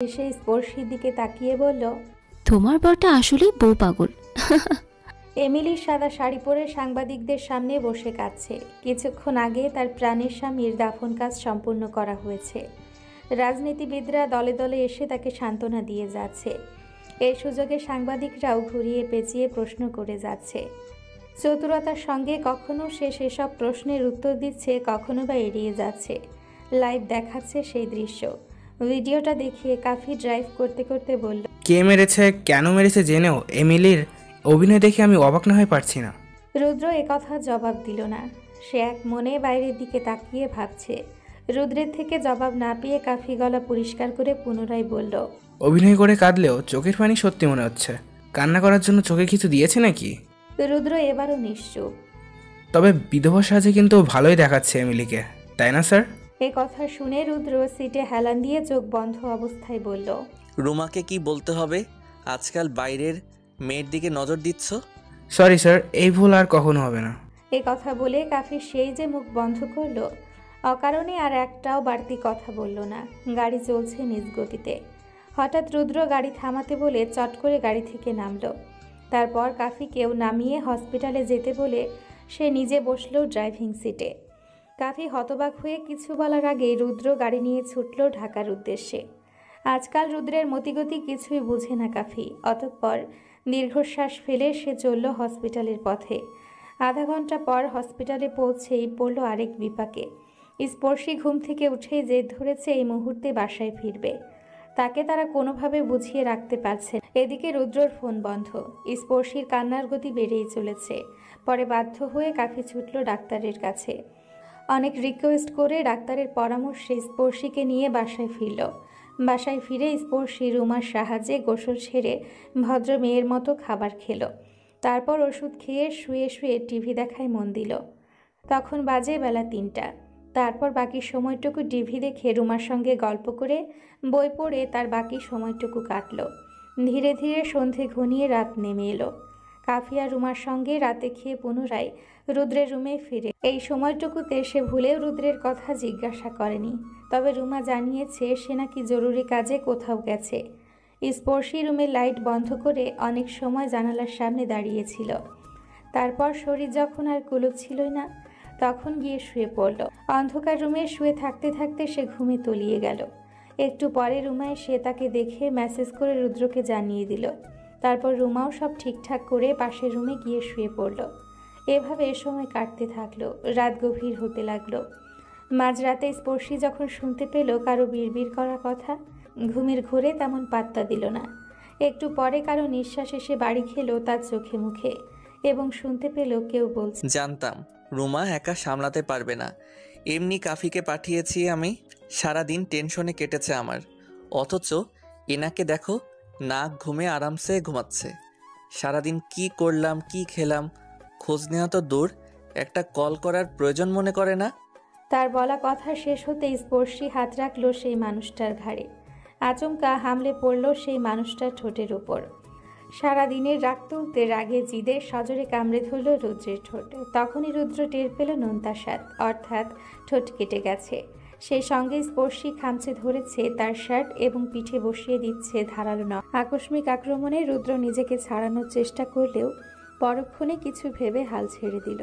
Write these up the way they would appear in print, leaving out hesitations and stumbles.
এসে স্পর্শীর দিকে তাকিয়ে বলল, তোমার বরটা আসলেই বউ পাগল। এমিলি সাদা শাড়ি পরে সাংবাদিকদের সামনে বসে কাঁদছে। কিছুক্ষণ আগে তার প্রাণের স্বামীর দাফন কাজ সম্পূর্ণ করা হয়েছে। রাজনীতিবিদরা দলে দলে এসে তাকে সান্ত্বনা দিয়ে যাচ্ছে। এই সুযোগে সাংবাদিকরাও ঘুরিয়ে পেঁচিয়ে প্রশ্ন করে যাচ্ছে। চতুরতার সঙ্গে কখনো সে সেসব প্রশ্নের উত্তর দিচ্ছে, কখনো বা এড়িয়ে যাচ্ছে। লাইভ দেখাচ্ছে সেই দৃশ্য। ভিডিওটা দেখিয়ে কাফি ড্রাইভ করতে করতে বলল, কে মেরেছে, কেন মেরেছে জেনেও এমিলির অভিনয় দেখে আমি অবাক না হয়ে পারছি না। রুদ্র একথা জবাব দিল না। সে এক মনে বাইরের দিকে তাকিয়ে ভাবছে। রুদ্রের থেকে জবাব না পেয়ে কাফি গলা পরিষ্কার করে পুনরায় বলল, অভিনয় করে কাঁদলেও চোখের পানি সত্যি মনে হচ্ছে। কান্না করার জন্য চোখে কিছু দিয়েছে নাকি? রুদ্র এবারও নিশ্চুপ। তবে বিধবা সাজে কিন্তু ভালোই দেখাচ্ছে এমিলিকে, তাই না স্যার? এ কথা শুনে রুদ্র সিটে হেলান দিয়ে চোখ বন্ধ অবস্থায় বলল, রুমাকে কি বলতে হবে? আজকাল বাইরের মেয়ের দিকে নজর দিচ্ছ। সরি স্যার, এই ভুল আর কখনো হবে না। এ কথা বলে কাফি সেই যে মুখ বন্ধ করলো, অকারণে আর একটাও বাড়তি কথা বলল না। গাড়ি চলছে নিজ গতিতে। হঠাৎ রুদ্র গাড়ি থামাতে বলে চট করে গাড়ি থেকে নামলো। তারপর কাফিকেও নামিয়ে হসপিটালে যেতে বলে সে নিজে বসলো ড্রাইভিং সিটে। কাফি হতবাক হয়ে কিছু বলার আগেই রুদ্র গাড়ি নিয়ে ছুটল ঢাকার উদ্দেশ্যে। আজকাল রুদ্রের মতিগতি কিছুই বুঝে না কাফি। অতঃপর দীর্ঘশ্বাস ফেলে সে চলল হসপিটালের পথে। আধা ঘন্টা পর হসপিটালে পৌঁছেই পড়ল আরেক বিপাকে। স্পর্শী ঘুম থেকে উঠেই জেদ ধরেছে এই মুহূর্তে বাসায় ফিরবে। তাকে তারা কোনোভাবে বুঝিয়ে রাখতে পারছে না। এদিকে রুদ্রর ফোন বন্ধ। স্পর্শীর কান্নার গতি বেড়েই চলেছে। পরে বাধ্য হয়ে কাফি ছুটল ডাক্তারের কাছে। অনেক রিকোয়েস্ট করে ডাক্তারের পরামর্শে স্পর্শীকে নিয়ে বাসায় ফিরল। বাসায় ফিরে স্পর্শী রুমার সাহায্যে গোসল সেরে ভদ্র মেয়ের মতো খাবার খেল। তারপর ওষুধ খেয়ে শুয়ে শুয়ে টিভি দেখায় মন দিল। তখন বাজে বেলা ৩টা। তারপর বাকি সময়টুকু টিভি দেখে রুমার সঙ্গে গল্প করে বই পড়ে তার বাকি সময়টুকু কাটল। ধীরে ধীরে সন্ধে ঘনিয়ে রাত নেমে এলো। কাফিয়া রুমার সঙ্গে রাতে খেয়ে পুনরায় রুদ্রের রুমে ফিরে। এই সময়টুকুতে সে ভুলেও রুদ্রের কথা জিজ্ঞাসা করেনি। তবে রুমা জানিয়েছে সে নাকি জরুরি কাজে কোথাও গেছে। স্পর্শী রুমের লাইট বন্ধ করে অনেক সময় জানালার সামনে দাঁড়িয়েছিল। তারপর শরীর যখন আর কুলোচ্ছিলই না, তখন গিয়ে শুয়ে পড়ল। অন্ধকার রুমে শুয়ে থাকতে থাকতে সে ঘুমে তলিয়ে গেল। একটু পরে রুমায় সে তাকে দেখে মেসেজ করে রুদ্রকে জানিয়ে দিল। তারপর রুমাও সব ঠিকঠাক করে পাশের রুমে গিয়ে শুয়ে পড়ল। এভাবে সময় কাটতে থাকলো। রাত গভীর হতে লাগলো। মাঝরাতে স্পর্শী যখন শুনতে পেল কারো বিড়বিড় করার কথা, ঘুমের ঘোরে তেমন পাত্তা দিল না। একটু পরে কারো নিঃশ্বাস এসে বাড়ি খেলো তার চোখে মুখে, এবং শুনতে পেল কেউ বলছে, জানতাম রুমা একা সামলাতে পারবে না, এমনি কাফিকে পাঠিয়েছি আমি। সারাদিন টেনশনে কেটেছে আমার, অথচ এনাকে দেখো না ঘুমে আরামসে ঘুমাচ্ছে। সারাদিন কি করলাম কি খেলাম খোঁজ নেওয়া তো দূর, একটা কল করার প্রয়োজন মনে করে না। তার বলা কথা শেষ হতে স্পর্শী হাত রাখলো সেই মানুষটার ঘাড়ে। আচমকা হামলে পড়ল সেই মানুষটার ঠোঁটের উপর। সারাদিনের রাগ তুলতে রাগে জিদে সজোরে কামড়ে ধরল রুদ্রের ঠোঁট। তখনই রুদ্র টের পেল নোনতা স্বাদ, অর্থাৎ ঠোঁট কেটে গেছে। সেই সঙ্গে স্পর্শী খামচে ধরেছে তার শার্ট এবং পিঠে বসিয়ে দিচ্ছে ধারালো নখ। আকস্মিক আক্রমণে রুদ্র নিজেকে ছাড়ানোর চেষ্টা করলেও পরক্ষণে কিছু ভেবে হাল ছেড়ে দিল।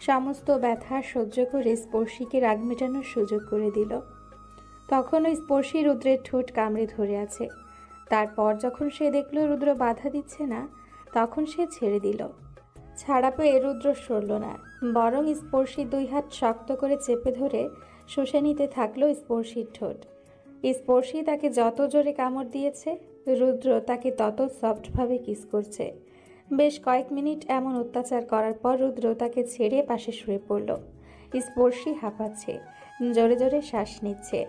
সমস্ত ব্যথা সহ্য করে স্পর্শীকে রাগ মেটানোর সুযোগ করে দিল। তখনও স্পর্শী রুদ্রের ঠোঁট কামড়ে ধরে আছে। তারপর যখন সে দেখল রুদ্র বাধা দিচ্ছে না, তখন সে ছেড়ে দিল। ছাড়া পেয়ে রুদ্র সরল না, বরং স্পর্শী 2 হাত শক্ত করে চেপে ধরে শুষে নিতে থাকলো স্পর্শীর ঠোঁট। স্পর্শী তাকে যত জোরে কামড় দিয়েছে, রুদ্র তাকে তত সফটভাবে কিস করছে। বেশ কয়েক মিনিট এমন অত্যাচার করার পর রুদ্র তাকে ছেড়ে পাশে শুয়ে পড়ল। স্পর্শী হাঁপাচ্ছে, জোরে জোরে শ্বাস নিচ্ছে।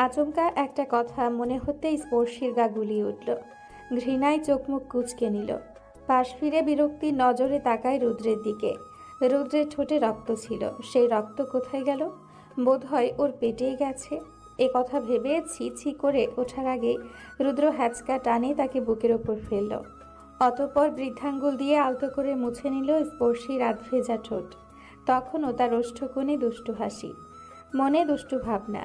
আচমকা একটা কথা মনে হতে স্পর্শীর গা গুলিয়ে উঠল। ঘৃণায় চোখ মুখ কুঁচকে নিল। পাশ ফিরে বিরক্তির নজরে তাকায় রুদ্রের দিকে। রুদ্রের ঠোঁটে রক্ত ছিল। সেই রক্ত কোথায় গেল? বোধহয় ওর পেটেই গেছে। এ কথা ভেবে ছি ছি করে ওঠার আগে রুদ্র হ্যাচকা টানে তাকে বুকের ওপর ফেলল। অতঃপর বৃদ্ধাঙ্গুল দিয়ে আলতো করে মুছে নিল স্পর্শীর রাত ভেজা ঠোঁট। তখনও তার ওষ্ঠকোণে দুষ্টু হাসি, মনে দুষ্টু ভাবনা।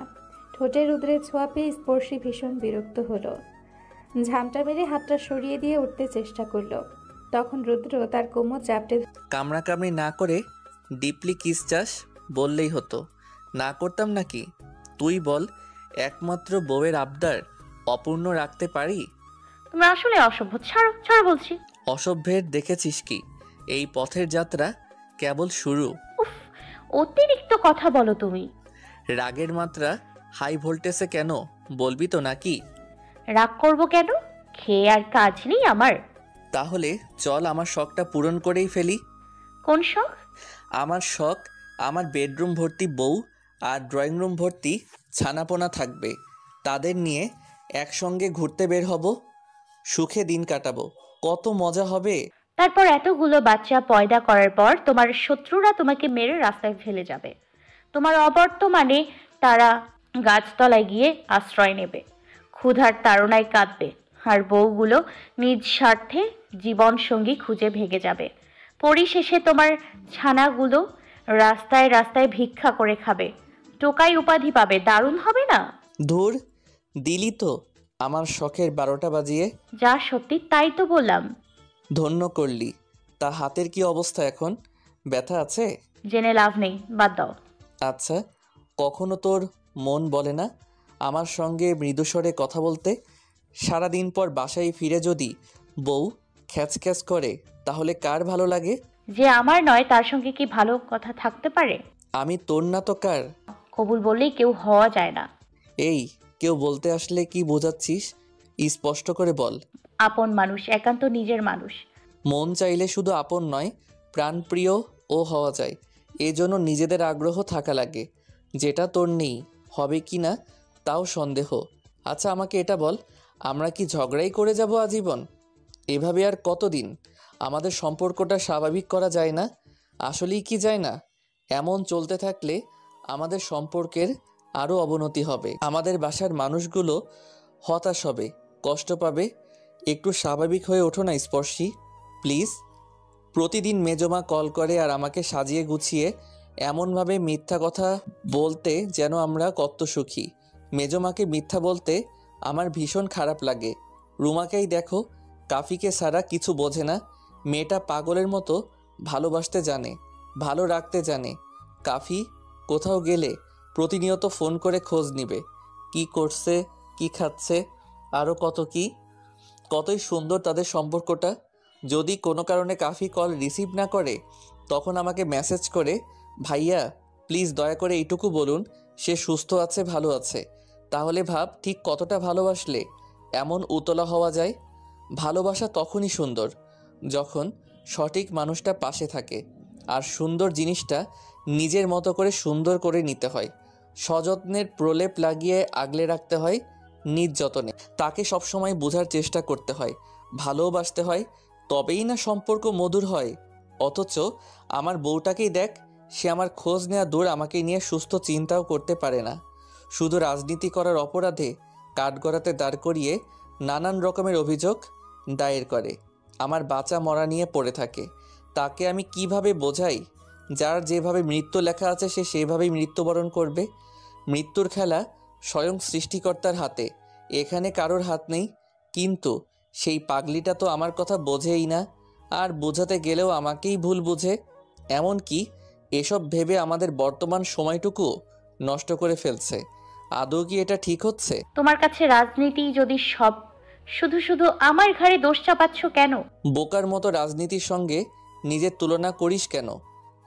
ঠোঁটে রুদ্রের ছোঁয়া পেয়ে স্পর্শী ভীষণ বিরক্ত হলো। ঝামটা মেরে হাতটা সরিয়ে দিয়ে উঠতে চেষ্টা করলো। তখন রুদ্র তার কোমর চাপটে কামড়াকামড়ি না করে ডিপলি কিস চাস বললেই হতো, না করতাম নাকি? তুই বল, একমাত্র বউয়ের আবদার অপূর্ণ রাখতে পারি? তুমি আসলে অসভ্য। ছাড়ো ছাড়ো বলছি। অসভ্যের দেখেছিস কি? এই পথের যাত্রা কেবল শুরু। উফ, অতিরিক্ত কথা বলো তুমি। রাগের মাত্রা হাই ভোল্টেজে কেন বলবি তো নাকি? রাগ করবো কেন? খেয়ে আর কাজ নেই আমার? তাহলে চল আমার শখটা পূরণ করেই ফেলি। কোন শখ? আমার শখ আমার বেডরুম ভর্তি বউ আর ড্রয়িং রুম ভর্তি ছানাপোনা থাকবে। তাদের নিয়ে একসঙ্গে ঘুরতে বের হব, সুখে দিন কাটাবো। কত মজা হবে। তারপর এতগুলো বাচ্চা পয়দা করার পর তোমার শত্রুরা তোমাকে মেরে রাস্তায় ফেলে যাবে। তোমার অবর্তমানে তারা গাছতলায় গিয়ে আশ্রয় নেবে, ক্ষুধার তাড়নায় কাঁদবে, আর বউগুলো নিজ স্বার্থে জীবনসঙ্গী খুঁজে ভেগে যাবে। পরিশেষে তোমার ছানাগুলো রাস্তায় রাস্তায় ভিক্ষা করে খাবে, টোকাই উপাধি পাবে। দারুণ হবে না? ধুর, দিলি তো আমার শখের 12টা বাজিয়ে। যা সত্যি তাই তো বললাম। ধন্য করলি। তা হাতের কি অবস্থা এখন? ব্যথা আছে? জেনে লাভ নেই, বাদ দাও। আচ্ছা, কখনো তোর মন বলে না আমার সঙ্গে মৃদুস্বরে কথা বলতে? সারাদিন পর বাসায় ফিরে যদি বউ খ্যাচ করে, তাহলে কার ভালো লাগে? যে আমার নয় তার সঙ্গে কি ভালো কথা থাকতে পারে? আমি তোর না তো কার? কবুল বললেই কেউ হওয়া যায় না। এই, কেউ বলতে আসলে কি বোঝাচ্ছিস? স্পষ্ট করে বল। আপন মানুষ, একান্ত নিজের মানুষ। মন চাইলে শুধু আপন নয়, প্রাণপ্রিয় ও হওয়া যায়। এজন্য নিজেদের আগ্রহ থাকা লাগে, যেটা তোর নেই। হবে কি না তাও সন্দেহ। আচ্ছা, আমাকে এটা বল, আমরা কি ঝগড়াই করে যাব আজীবন? এভাবে আর কতদিন? আমাদের সম্পর্কটা স্বাভাবিক করা যায় না? আসলেই কি যায় না? এমন চলতে থাকলে আমাদের সম্পর্কের আরও অবনতি হবে। আমাদের বাসার মানুষগুলো হতাশ হবে, কষ্ট পাবে। একটু স্বাভাবিক হয়ে ওঠো না স্পর্শী, প্লিজ। প্রতিদিন মেজমা কল করে আর আমাকে সাজিয়ে গুছিয়ে এমনভাবে মিথ্যা কথা বলতে যেন আমরা কত সুখী। মেজমাকে মিথ্যা বলতে আমার ভীষণ খারাপ লাগে। রুমাকেই দেখো, কাফিকে ছাড়া কিছু বোঝে না। মেয়েটা পাগলের মতো ভালোবাসতে জানে, ভালো রাখতে জানে। কাফি কোথাও গেলে প্রতিনিয়ত ফোন করে খোঁজ নিবে, কি করছে, কি খাচ্ছে, আরও কত কি। কতই সুন্দর তাদের সম্পর্কটা। যদি কোনো কারণে কাফি কল রিসিভ না করে, তখন আমাকে মেসেজ করে, ভাইয়া প্লিজ দয়া করে এইটুকু বলুন সে সুস্থ আছে, ভালো আছে। তাহলে ভাব ঠিক কতটা ভালোবাসলে এমন উতলা হওয়া যায়। ভালোবাসা তখনই সুন্দর যখন সঠিক মানুষটা পাশে থাকে। আর সুন্দর জিনিসটা নিজের মতো করে সুন্দর করে নিতে হয়, সযত্নের প্রলেপ লাগিয়ে আগলে রাখতে হয় নিজ যতনে। তাকে সবসময় বোঝার চেষ্টা করতে হয়, ভালোবাসতে হয়, তবেই না সম্পর্ক মধুর হয়। অথচ আমার বউটাকেই দেখ, সে আমার খোঁজ নেওয়া দূর, আমাকে নিয়ে সুস্থ চিন্তাও করতে পারে না। শুধু রাজনীতি করার অপরাধে কাঠগড়াতে দাঁড় করিয়ে নানান রকমের অভিযোগ দায়ের করে, আমার বাঁচা মরা নিয়ে পড়ে থাকে। তাকে আমি কিভাবে বোঝাই, যার যেভাবে মৃত্যু লেখা আছে সে সেভাবেই মৃত্যুবরণ করবে। মৃত্যুর খেলা স্বয়ং সৃষ্টিকর্তার হাতে, এখানে কারোর হাত নেই। কিন্তু সেই পাগলিটা তো আমার কথা বোঝেই না, আর বোঝাতে গেলেও আমাকেই ভুল বুঝে। এমনকি এসব ভেবে আমাদের বর্তমান সময়টুকু নষ্ট করে ফেলছে। আদৌ কি এটা ঠিক হচ্ছে? তোমার কাছে রাজনীতি যদি সব, শুধু শুধু আমার ঘাড়ে দোষ চাপাচ্ছ কেন? বোকার মতো রাজনীতির সঙ্গে নিজের তুলনা করিস কেন?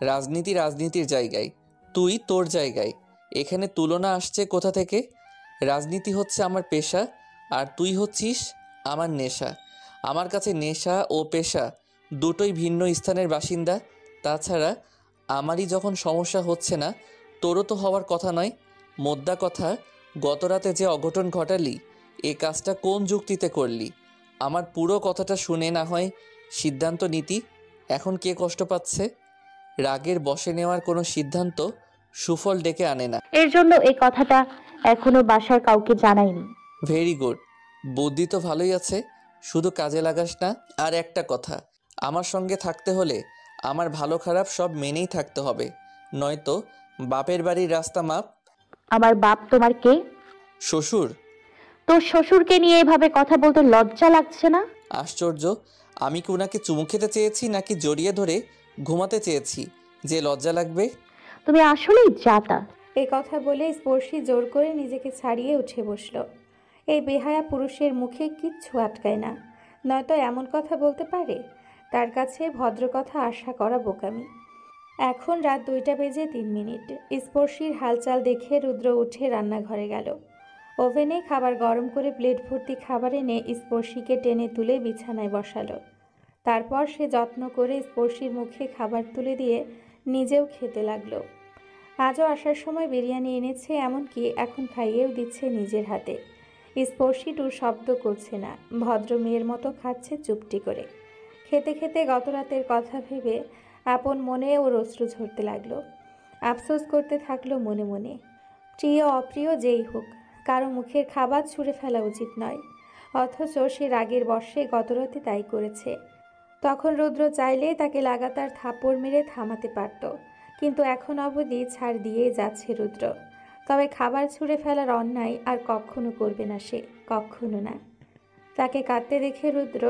রাজনীতি রাজনীতির জায়গায়, তুই তোর জায়গায়। এখানে তুলনা আসছে কোথা থেকে? রাজনীতি হচ্ছে আমার পেশা, আর তুই হচ্ছিস আমার নেশা। আমার কাছে নেশা ও পেশা দুটোই ভিন্ন স্থানের বাসিন্দা। তাছাড়া আমারই যখন সমস্যা হচ্ছে না, তোরও তো হওয়ার কথা নয়। মোদ্দা কথা, গতরাতে যে অঘটন ঘটালি, এ কাজটা কোন যুক্তিতে করলি? আমার পুরো কথাটা শুনে না হয় সিদ্ধান্ত নীতি। এখন কে কষ্ট পাচ্ছে? রাগের বশে নেওয়ার কোনো সিদ্ধান্ত সুফল ডেকে আনে না। এর জন্য এই কথাটা এখনো বাসার কাউকে জানাইনি। ভেরি গুড, বুদ্ধি তো ভালোই আছে, শুধু কাজে লাগাস না। আর একটা কথা, আমার সঙ্গে থাকতে হলে আমার ভালো খারাপ সব মেনেই থাকতে হবে, নয়তো বাপের বাড়ির রাস্তা মাপ। আমার বাপ তোমার কে? শ্বশুর? তোর শ্বশুরকে নিয়ে এভাবে কথা বলতে লজ্জা লাগছে না? আশ্চর্য, আমি কি ওনাকে চুমু খেতে চেয়েছি নাকি জড়িয়ে ধরে ঘুমাতে চেয়েছি যে লজ্জা লাগবে? তুমি আসলেই জাতা। এই কথা বলে স্পর্শী জোর করে নিজেকে ছাড়িয়ে উঠে বসল। এই বেহায়া পুরুষের মুখে কিচ্ছু আটকায় না, নয়তো এমন কথা বলতে পারে? তার কাছে ভদ্র কথা আশা করা বোকামি। এখন রাত 2:03। স্পর্শীর হালচাল দেখে রুদ্র উঠে রান্নাঘরে গেল। ওভেনে খাবার গরম করে প্লেট ভর্তি খাবার এনে স্পর্শীকে টেনে তুলে বিছানায় বসালো। তারপর সে যত্ন করে স্পর্শীর মুখে খাবার তুলে দিয়ে নিজেও খেতে লাগলো। আজও আসার সময় বিরিয়ানি এনেছে, এমনকি এখন খাইয়েও দিচ্ছে নিজের হাতে। স্পর্শী টু শব্দ করছে না, ভদ্র মেয়ের মতো খাচ্ছে চুপটি করে। খেতে খেতে গত রাতের কথা ভেবে আপন মনে ওর অশ্রু ঝরতে লাগলো। আফসোস করতে থাকলো মনে মনে। প্রিয় অপ্রিয় যেই হোক, কারো মুখের খাবার ছুঁড়ে ফেলা উচিত নয়, অথচ সে রাগের বশে গতরাতে তাই করেছে। তখন রুদ্র চাইলে তাকে লাগাতার থাপ্পড় মেরে থামাতে পারত, কিন্তু এখন অবধি ছাড় দিয়েই যাচ্ছে রুদ্র। তবে খাবার ছুঁড়ে ফেলার অন্যায় আর কখনো করবে না সে, কখনো না। তাকে কাঁদতে দেখে রুদ্র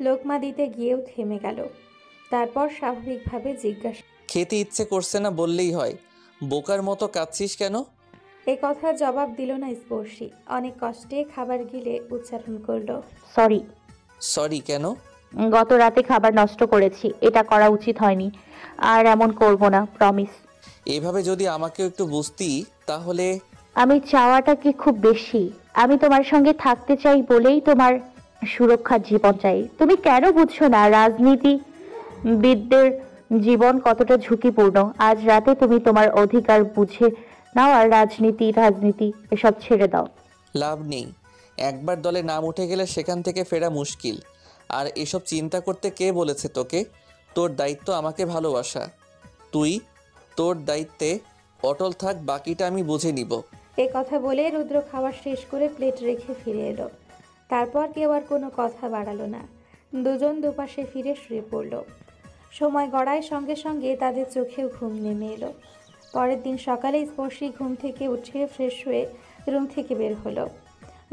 লোকমা দিতে গিয়েও থেমে গেল। তারপর স্বাভাবিকভাবে জিজ্ঞাসা, খেতে ইচ্ছে করছে না বললেই হয়, বোকার মতো কাঁদছিস কেন? এ কথার জবাব দিল না স্পর্শী। অনেক কষ্টে খাবার গিলে উচ্চারণ করলো, সরি। সরি কেন? গত রাতে খাবার নষ্ট করেছি, এটা করা উচিত হয়নি, আর এমন করব না, প্রমিস। এভাবে যদি আমাকেও একটু বুঝতি তাহলে। আমি চাওয়াটা কি খুব বেশি? আমি তোমার সঙ্গে থাকতে চাই বলেই তোমার সুরক্ষার জীবন চাই। তুমি কেন বুঝছো না রাজনীতিবিদদের জীবন কতটা ঝুঁকিপূর্ণ? আজ রাতে তুমি তোমার অধিকার বুঝে নাও, আর রাজনীতি এসব ছেড়ে দাও। লাভ নেই, একবার দলে নাম উঠে গেলে সেখান থেকে ফেরা মুশকিল। আর এসব চিন্তা করতে কে বলেছে তোকে? তোর দায়িত্ব আমাকে ভালোবাসা। তুই তোর দায়িত্বে অটল থাক, বাকিটা আমি বুঝে নিব। এ কথা বলে রুদ্র খাবার শেষ করে প্লেট রেখে ফিরে এলো। তারপর কেউ আর কোনো কথা বাড়ালো না। দুজন দুপাশে ফিরে শুয়ে পড়ল। সময় গড়ায় সঙ্গে সঙ্গে তাদের চোখেও ঘুম নেমে এলো। পরের দিন সকালে স্পর্শী ঘুম থেকে উঠে ফ্রেশ হয়ে রুম থেকে বের হলো।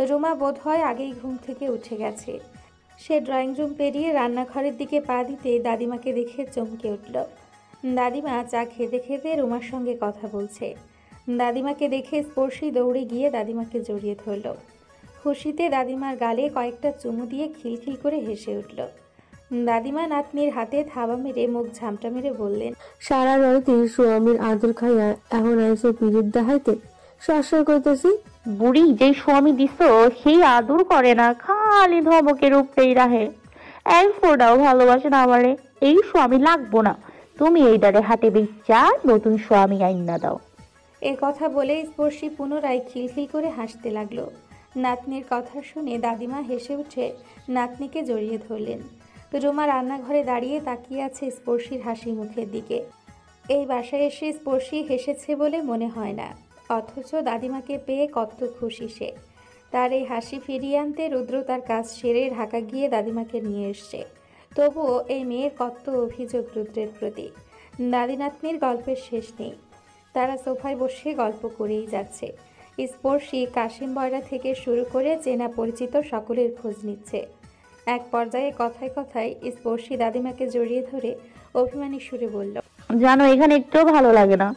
রুমা বোধহয় আগেই ঘুম থেকে উঠে গেছে। সে ড্রয়িং রুম পেরিয়ে রান্নাঘরের দিকে পা দিতে দাদিমাকে দেখে চমকে উঠল। দাদিমা চা খেতে খেতে রুমার সঙ্গে কথা বলছে। দাদিমাকে দেখে স্পর্শী দৌড়ে গিয়ে দাদিমাকে জড়িয়ে ধরল। খুশিতে দাদিমার গালে কয়েকটা চুমু দিয়ে খিলখিল করে হেসে উঠল। দাদিমা নাতনির হাতে থাবা মেরে মুখ ঝামটা মেরে বললেন, সারা রাতে স্বামীর আদর খাইয়া এখন আইসো পিরিত দেখাইতে সরসর করতেছি। বুড়ি যেই স্বামী দিস সেই আদর করে না, খালি ধমকের উপরেই রাহে। এক ফোটাও ভালোবাসে না আমারে। এই স্বামী লাগবো না, তুমি এই দারে হাতে বেচা নতুন স্বামী আইনা দাও। এ কথা বলে স্পর্শী পুনরায় খিলখিল করে হাসতে লাগলো। নাতনির কথা শুনে দাদিমা হেসে উঠে নাতনিকে জড়িয়ে ধরলেন। রুমা রান্নাঘরে দাঁড়িয়ে তাকিয়ে আছে স্পর্শীর হাসি মুখের দিকে। এই বাসায় এসে স্পর্শী হেসেছে বলে মনে হয় না, অথচ দাদিমাকে পেয়ে কত খুশি সে। তার এই হাসি ফিরিয়ে আনতে রুদ্র তার কাজ সেরে ঢাকা গিয়ে দাদিমাকে নিয়ে এসছে। তবুও এই মেয়ের কত অভিযোগ রুদ্রের প্রতি। দাদি নাতনির গল্পের শেষ নেই। তারা সোফায় বসে গল্প করেই যাচ্ছে। স্পর্শী কাশিম বয়রা থেকে শুরু করে চেনা পরিচিত সকলের খোঁজ নিচ্ছে। এক পর্যায়ে কথায় কথায় স্পর্শী দাদিমাকে জড়িয়ে ধরে অভিমানী সুরে বলল, জানো এখানে একটুও ভালো লাগে না।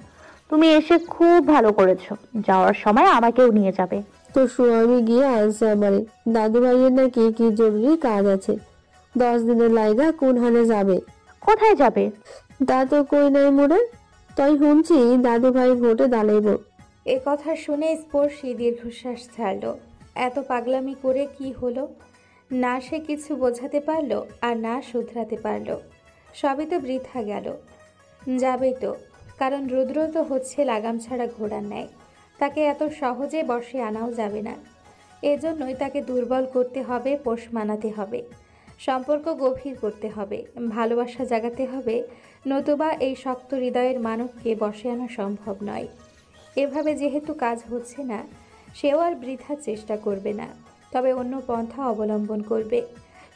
তুমি এসে খুব ভালো করেছো। যাওয়ার সময় আমাকেও নিয়ে যাবে। তো স্বামী গিয়ে আনছে আমারে, দাদু ভাইয়ের নাকি কি জরুরি কাজ আছে, 10 দিনের লাইগা কোন হানে যাবে। কোথায় যাবে? তা তো কই নাই মোরে, তাই শুনছি দাদু ভাই ভোটে দাঁড়াইব। এ কথা শুনে স্পর্শী দীর্ঘশ্বাস ছাড়ল। এত পাগলামি করে কি হলো? না সে কিছু বোঝাতে পারলো আর না শুধরাতে পারলো। সবই তো বৃথা গেল। যাবেই তো, কারণ রুদ্র তো হচ্ছে লাগাম ছাড়া ঘোড়ার ন্যায়। তাকে এত সহজে বশে আনাও যাবে না। এজন্যই তাকে দুর্বল করতে হবে, পোষ মানাতে হবে, সম্পর্ক গভীর করতে হবে, ভালোবাসা জাগাতে হবে, নতুবা এই শক্ত হৃদয়ের মানবকে বশে আনা সম্ভব নয়। এভাবে যেহেতু কাজ হচ্ছে না, সেও আর বৃথা চেষ্টা করবে না, তবে অন্য পন্থা অবলম্বন করবে।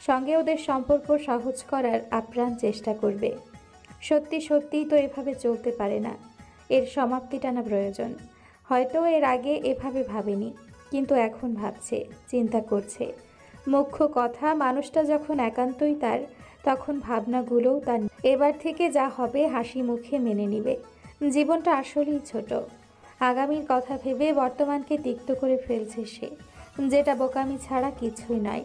সঙ্গে ওদের সম্পর্ক সহজ করার আপ্রাণ চেষ্টা করবে। সত্যি সত্যিই তো এভাবে চলতে পারে না, এর সমাপ্তি টানা প্রয়োজন। হয়তো এর আগে এভাবে ভাবেনি, কিন্তু এখন ভাবছে, চিন্তা করছে। মুখ্য কথা, মানুষটা যখন একান্তই তার, তখন ভাবনাগুলোও তার। এবার থেকে যা হবে হাসি মুখে মেনে নিবে। জীবনটা আসলেই ছোট। আগামীর কথা ভেবে বর্তমানকে তিক্ত করে ফেলছে সে, যেটা বোকামি ছাড়া কিছুই নয়।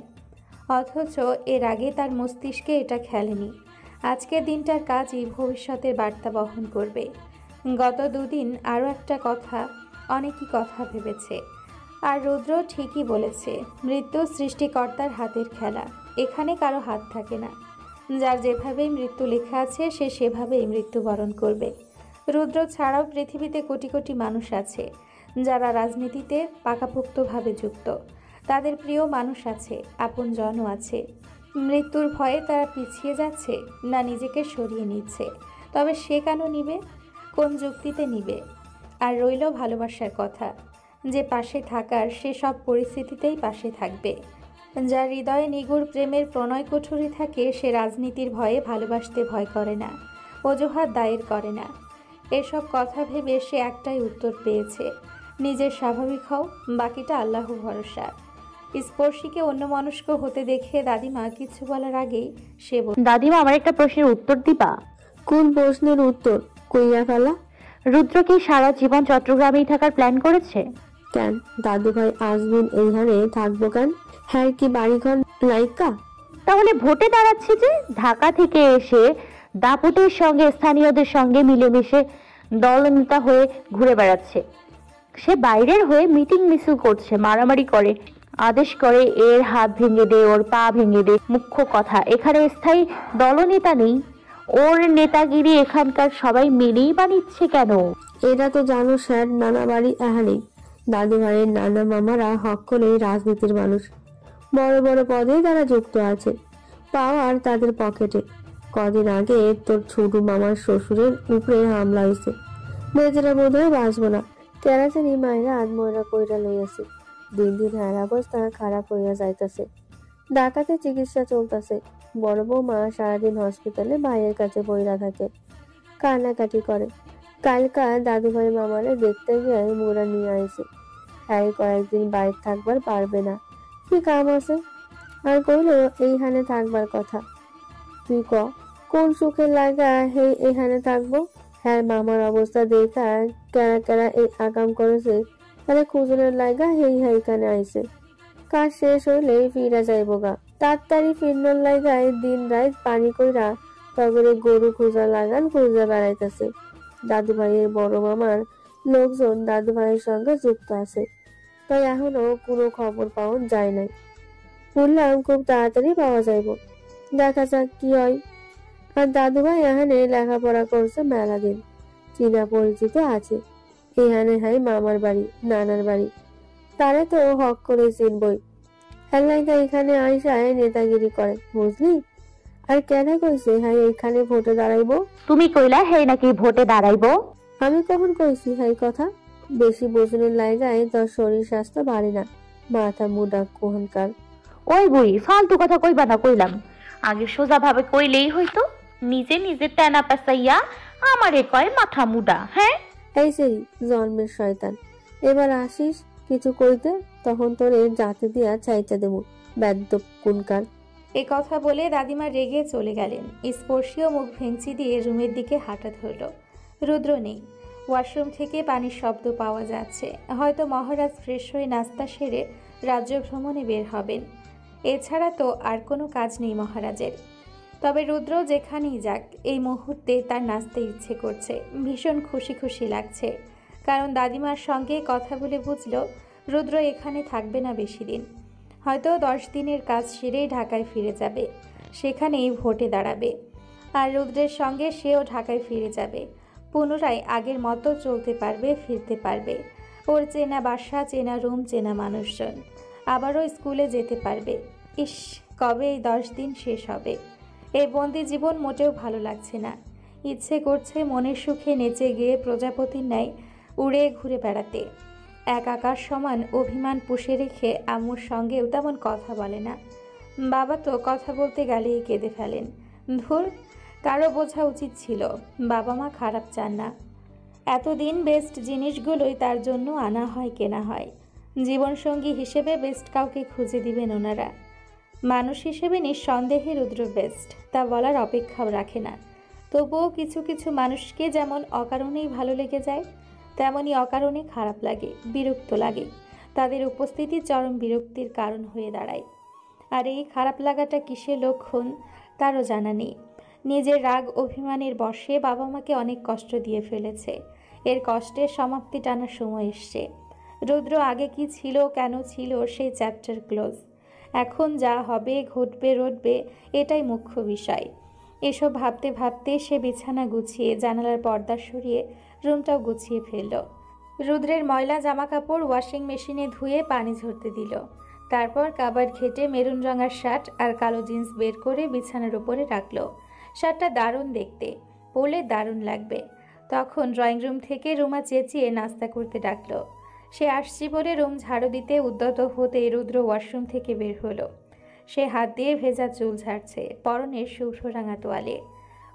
অথচ এর আগে তার মস্তিষ্কে এটা খেলেনি। আজকের দিনটার কাজই ভবিষ্যতের বার্তা বহন করবে। গত দুদিন আরও একটা কথা, অনেকই কথা ভেবেছে। আর রুদ্র ঠিকই বলেছে, মৃত্যু সৃষ্টিকর্তার হাতের খেলা, এখানে কারো হাত থাকে না। যার যেভাবেই মৃত্যু লেখা আছে সে সেভাবেই মৃত্যুবরণ করবে। রুদ্র ছাড়াও পৃথিবীতে কোটি কোটি মানুষ আছে যারা রাজনীতিতে পাকাপোক্তভাবে যুক্ত। তাদের প্রিয় মানুষ আছে, আপনজনও আছে। মৃত্যুর ভয়ে তারা পিছিয়ে যাচ্ছে, না নিজেকে সরিয়ে নিচ্ছে। তবে সে কেন নিবে? কোন যুক্তিতে নিবে? আর রইল ভালোবাসার কথা, যে পাশে থাকার, সে সব পরিস্থিতিতেই পাশে থাকবে। যার হৃদয়ে নিগুড় প্রেমের প্রণয় কুঠুরি থাকে, সে রাজনীতির ভয়ে ভালোবাসতে ভয় করে না, অজুহাত দায়ের করে না। এসব কথা ভেবে সে একটাই উত্তর পেয়েছে, নিজের স্বাভাবিক হও, বাকিটা আল্লাহ ভরসা। স্পর্শীকে অন্যমনস্ক হতে দেখে দাদিমা কিছু বলার আগেই সে দাদিমা, আমার একটা প্রশ্নের উত্তর দিবা? কোন প্রশ্নের উত্তর? কইয়া ফেলা। রুদ্র কি সারা জীবন চট্টগ্রামেই থাকার প্ল্যান করেছে? কেন, দাদু ভাই আসবেন এইখানে থাকবো কেন? হ্যাঁ, কি বাড়িঘর নাইকা? তাহলে ভোটে দাঁড়াচ্ছে যে? ঢাকা থেকে এসে দাপুটের সঙ্গে, স্থানীয়দের সঙ্গে মিলেমিশে দলনেতা হয়ে ঘুরে বেড়াচ্ছে। সে বাইরের হয়ে মিটিং মিছিল করছে, মারামারি করে, আদেশ করে এর হাত ভেঙে দে, ওর পা ভেঙে দে। মুখ্য কথা, এখানে স্থায়ী দলনেতা নেই। ওর নেতাগিরি এখানকার সবাই মেনেই বানিচ্ছে কেন? এটা তো জানো স্যার, নানা বাড়ি এখানেই। দাদু ভাইয়ের নানা মামারা সকলেই রাজনীতির মানুষ, বড় বড় পদে তারা যুক্ত আছে। পাওয়ার তাদের পকেটে। কদিন আগে তোর ছোট মামার শ্বশুরের উপরে হামলা হয়েছে। বেচারা বোধ হয় বাঁচবো না। কেরাচারি মায়েরা আদময়রা কইরা লইয়াছে। দিন দিন হার অবস্থা খারাপ হইয়া যাইতাছে। ঢাকাতে চিকিৎসা চলতেছে। বড় বৌমা সারাদিন হসপিটালে ভাইয়ের কাছে বইরা থাকে, কান্নাকাটি করে। কালকা দাদু ভাই মামারে দেখতে গিয়ে মোরা নিয়ে আইছে। হ্যাঁ, কয়েকদিন বাইরে থাকবার পারবে না, কি কাম আছে? আর কইল এইখানে থাকবার কথা। তুই কোন সুখের লাগা হে এখানে থাকবো? হ্যাঁ, মামার অবস্থা দেখা কেরা কেরা এই আকাম করেছে, তাহলে খুঁজনের লাগা হেই এইখানে আইছে। কাজ শেষ হইলে ফিরা যাইব গা। তাড়াতাড়ি ফিরনোর লাগায় দিন রাত পানি কইরা তগরে গরু খোঁজা লাগান খুঁজা বেড়াইতেছে। দাদু ভাইয়ের বড় মামার লোকজন দাদু ভাইয়ের সঙ্গে যুক্ত আছে, তাই এখনো কোনো খবর পাওয়া যায় নাই। শুনলাম খুব তাড়াতাড়ি পাওয়া যাইব, দেখা যাক কি হয়। আর দাদু ভাই এখানে লেখাপড়া করছে মেলা দিন, চীনা পরিচিত আছে। এখানে হাই মামার বাড়ি, নানার বাড়ি, তারে তো হক করে চিনবই। হেলাইকা এখানে আইসায় নেতাগিরি করে, বুঝলি? আর কেন কইছে হাই এখানে ভোটে দাঁড়াইবো? তুমি কইলা হে নাকি ভোটে দাঁড়াইবো? আমি কখন কইছি হাই কথা? বেশি বোঝনের লাইগায় তোর শরীর স্বাস্থ্য বাড়ে না, মাথা মুডা কোহনকার। ওই বুড়ি, ফালতু কথা কইবা না কইলাম। আগে সোজা ভাবে কইলেই হইতো। নিজে নিজে টানা পেঁচাইয়া আমারে কয় মাথা মুডা। হ্যাঁ, এই সেই জন্মের শয়তান, এবার আসিস কিছু কইতে, তখন তোরে জাতে দিয়া চাইতে দেবো, ব্যাদ্য কোনকার। এ কথা বলে দাদিমা রেগে চলে গেলেন। স্পর্শীয় মুখ ভেঙচি দিয়ে রুমের দিকে হাঁটা ধরল। রুদ্র নেই। ওয়াশরুম থেকে পানির শব্দ পাওয়া যাচ্ছে। হয়তো মহারাজ ফ্রেশ হয়ে নাস্তা সেরে রাজ্য ভ্রমণে বের হবেন। এছাড়া তো আর কোনো কাজ নেই মহারাজের। তবে রুদ্র যেখানেই যাক, এই মুহূর্তে তার নাচতে ইচ্ছে করছে। ভীষণ খুশি খুশি লাগছে, কারণ দাদিমার সঙ্গে কথা বলে বুঝল রুদ্র এখানে থাকবে না বেশি দিন। হয়তো 10 দিনের কাজ সেরেই ঢাকায় ফিরে যাবে, সেখানেই ভোটে দাঁড়াবে। আর রুদ্রের সঙ্গে সেও ঢাকায় ফিরে যাবে। পুনরায় আগের মতো চলতে পারবে, ফিরতে পারবে। ওর চেনা বাসা, চেনা রুম, চেনা মানুষজন। আবারও স্কুলে যেতে পারবে। ইস, কবে এই 10 দিন শেষ হবে? এই বন্দি জীবন মোটেও ভালো লাগছে না। ইচ্ছে করছে মনের সুখে নেচে গিয়ে প্রজাপতির ন্যায় উড়ে ঘুরে বেড়াতে। এক আকাশ সমান অভিমান পুষে রেখে আম্মুর সঙ্গেও তেমন কথা বলে না। বাবা তো কথা বলতে গেলেই কেঁদে ফেলেন। ধুর, কারো বোঝা উচিত ছিল বাবা মা খারাপ চান না। এতদিন বেস্ট জিনিসগুলোই তার জন্য আনা হয়, কেনা হয়। জীবনসঙ্গী হিসেবে বেস্ট কাউকে খুঁজে দিবেন ওনারা। মানুষ হিসেবে নিঃসন্দেহে রুদ্র বেস্ট, তা বলার অপেক্ষাও রাখে না। তবুও কিছু কিছু মানুষকে যেমন অকারণেই ভালো লেগে যায়, তেমনই অকারণে খারাপ লাগে, বিরক্ত লাগে। তাদের উপস্থিতি চরম বিরক্তির কারণ হয়ে দাঁড়ায়। আর এই খারাপ লাগাটা কিসের লক্ষণ তারও জানা নেই। নিজের রাগ অভিমানের বশে বাবা মাকে অনেক কষ্ট দিয়ে ফেলেছে। এর কষ্টের সমাপ্তি টানার সময় এসছে। রুদ্র আগে কি ছিল, কেন ছিল, সেই চ্যাপ্টার ক্লোজ। এখন যা হবে, ঘটবে, রটবে, এটাই মুখ্য বিষয়। এসব ভাবতে ভাবতে সে বিছানা গুছিয়ে জানালার পর্দা সরিয়ে রুমটাও গুছিয়ে ফেলল। রুদ্রের ময়লা জামাকাপড় ওয়াশিং মেশিনে ধুয়ে পানি ঝরতে দিল। তারপর কাবার্ড ঘেটে মেরুন রঙের শার্ট আর কালো জিন্স বের করে বিছানার উপরে রাখল। শার্টটা দারুণ দেখতে, পরলে দারুণ লাগবে। তখন ড্রয়িং রুম থেকে রুমা চেঁচিয়ে নাস্তা করতে ডাকলো। সে আসছি বলে রুম ঝাড়ু দিতে উদ্যত হতে রুদ্র ওয়াশরুম থেকে বের হলো। সে হাত দিয়ে ভেজা চুল ঝাড়ছে, পরনে শুভ্র রাঙা তোয়ালে।